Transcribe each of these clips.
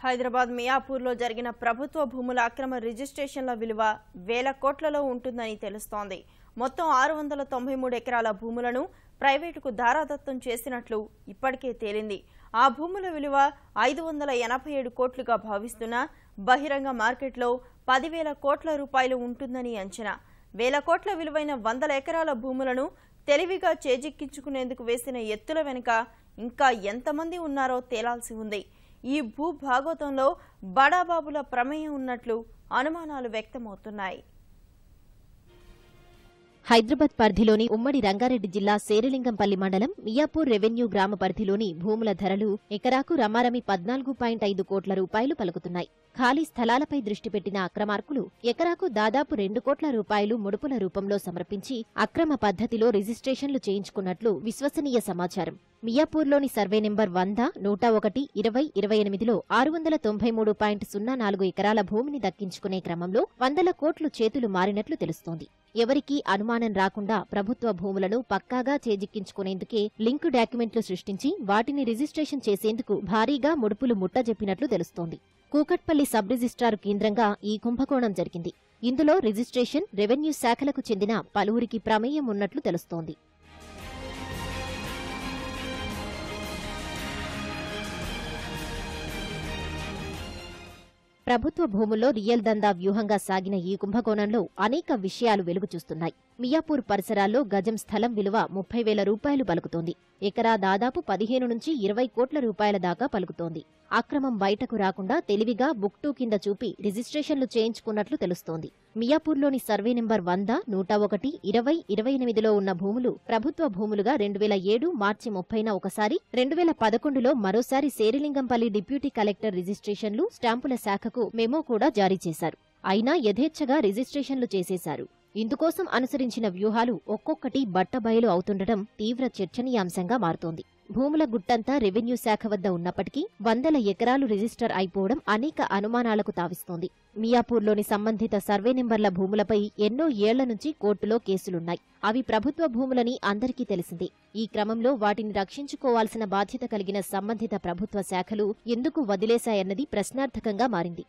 హైదరాబాద్ మియాపూర్లో జరిగిన ప్రభుత్వ భూముల అక్రమ రిజిస్ట్రేషన్ల విలువ వేల కోట్లలో ఉంటుందని తెలుస్తోంది. మొత్తం 693 ఎకరాల భూములను ప్రైవేటుకు దారాదత్తం చేసినట్లు ఇప్పటికే తేలింది. ఆ భూముల విలువ 587 కోట్లుగా భావిస్తున్న బహిరంగ మార్కెట్లో 10,000 కోట్ల రూపాయలు ఉంటుందని అంచనా. వేల కోట్ల విలువైన 100 ఎకరాల భూములను తెలివిగా చేజిక్కించుకునేందుకు వేసిన ఎత్తుల వెనుక ఇంకా ఎంతమంది ఉన్నారో తేలాల్సి ఉంది. ఈ భూ భాగోతంలో బడాబాబుల ప్రమేయం ఉన్నట్లు అనుమానాలు వ్యక్తమవుతున్నాయి. హైదరాబాద్ పరిధిలోని ఉమ్మడి రంగారెడ్డి జిల్లా శేరిలింగంపల్లి మండలం మియాపూర్ రెవెన్యూ గ్రామ పరిధిలోని భూముల ధరలు ఎకరాకు రమారమి 14.5 కోట్ల రూపాయలు పలుకుతున్నాయి. ఖాళీ స్థలాలపై దృష్టి పెట్టిన అక్రమార్కులు ఎకరాకు దాదాపు 2 కోట్ల రూపాయలు ముడుపుల రూపంలో సమర్పించి అక్రమ పద్ధతిలో రిజిస్ట్రేషన్లు చేయించుకున్నట్లు విశ్వసనీయ సమాచారం. మియాపూర్లోని సర్వే నెంబర్ 100, 101, 20, 28లో 693.04 ఎకరాల భూమిని దక్కించుకునే క్రమంలో 100 కోట్లు చేతులు మారినట్లు తెలుస్తోంది. ఎవరికీ అనుమానం రాకుండా ప్రభుత్వ భూములను పక్కాగా చేజిక్కించుకునేందుకే లింకు డాక్యుమెంట్లు సృష్టించి వాటిని రిజిస్ట్రేషన్ చేసేందుకు భారీగా ముడుపులు ముట్టజెప్పినట్లు తెలుస్తోంది. కూకట్పల్లి సబ్ రిజిస్ట్రార్ కేంద్రంగా ఈ కుంభకోణం జరిగింది. ఇందులో రిజిస్ట్రేషన్, రెవెన్యూ శాఖలకు చెందిన పలువురికి ప్రమేయం ఉన్నట్లు తెలుస్తోంది. ప్రభుత్వ భూముల్లో రియల్ దందా వ్యూహంగా సాగిన ఈ కుంభకోణంలో అనేక విషయాలు వెలుగుచూస్తున్నాయి. మియాపూర్ పరిసరాల్లో గజం స్థలం విలువ 30,000 రూపాయలు పలుకుతోంది. ఎకరా దాదాపు 15 నుంచి 20 కోట్ల రూపాయల దాకా పలుకుతోంది. అక్రమం బయటకు రాకుండా తెలివిగా బుక్ 2 కింద చూపి రిజిస్ట్రేషన్లు చేయించుకున్నట్లు తెలుస్తోంది. మియాపూర్లోని సర్వే నెంబర్ 100, 101, 20, 28లో ఉన్న భూములు ప్రభుత్వ భూములుగా 2007 మార్చి 30న ఒకసారి, 2011లో మరోసారి శేరిలింగంపల్లి డిప్యూటీ కలెక్టర్ రిజిస్ట్రేషన్లు, స్టాంపుల శాఖకు మెమో కూడా జారీ చేశారు. అయినా యథేచ్ఛగా రిజిస్ట్రేషన్లు చేసేశారు. ఇందుకోసం అనుసరించిన వ్యూహాలు ఒక్కొక్కటి బట్టబయలు అవుతుండటం తీవ్ర చర్చనీయాంశంగా మారుతోంది. భూముల గుట్టంతా రెవెన్యూ శాఖ వద్ద ఉన్నప్పటికీ 100 ఎకరాలు రిజిస్టర్ అయిపోవడం అనేక అనుమానాలకు తావిస్తోంది. మియాపూర్లోని సంబంధిత సర్వే నెంబర్ల భూములపై ఎన్నో ఏళ్ల నుంచి కోర్టులో కేసులున్నాయి. అవి ప్రభుత్వ భూములని అందరికీ తెలిసిందే. ఈ క్రమంలో వాటిని రక్షించుకోవాల్సిన బాధ్యత కలిగిన సంబంధిత ప్రభుత్వ శాఖలు ఎందుకు వదిలేశాయన్నది ప్రశ్నార్థకంగా మారింది.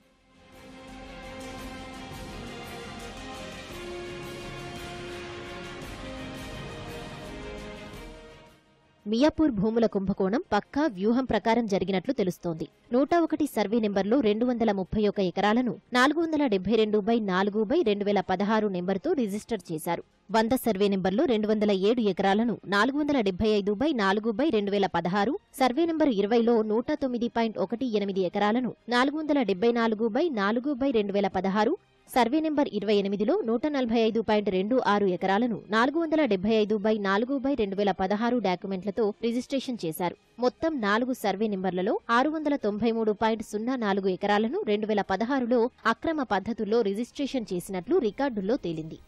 మియాపూర్ భూముల కుంభకోణం పక్కా వ్యూహం ప్రకారం జరిగినట్లు తెలుస్తోంది. 101 సర్వే నెంబర్లో 231 ఎకరాలను 472/4/2016 నెంబర్తో రిజిస్టర్ చేశారు. 100 సర్వే నెంబర్లో 207 ఎకరాలను 475/4/2016, సర్వే నెంబర్ 20లో 109.18 ఎకరాలను 474/4/2016, సర్వే నెంబర్ 28లో 145.26 ఎకరాలను 475/4/2016 డాక్యుమెంట్లతో రిజిస్ట్రేషన్ చేశారు. మొత్తం 4 సర్వే నెంబర్లలో 693.04 ఎకరాలను 2016లో అక్రమ పద్ధతుల్లో రిజిస్ట్రేషన్ చేసినట్లు రికార్డుల్లో తేలింది.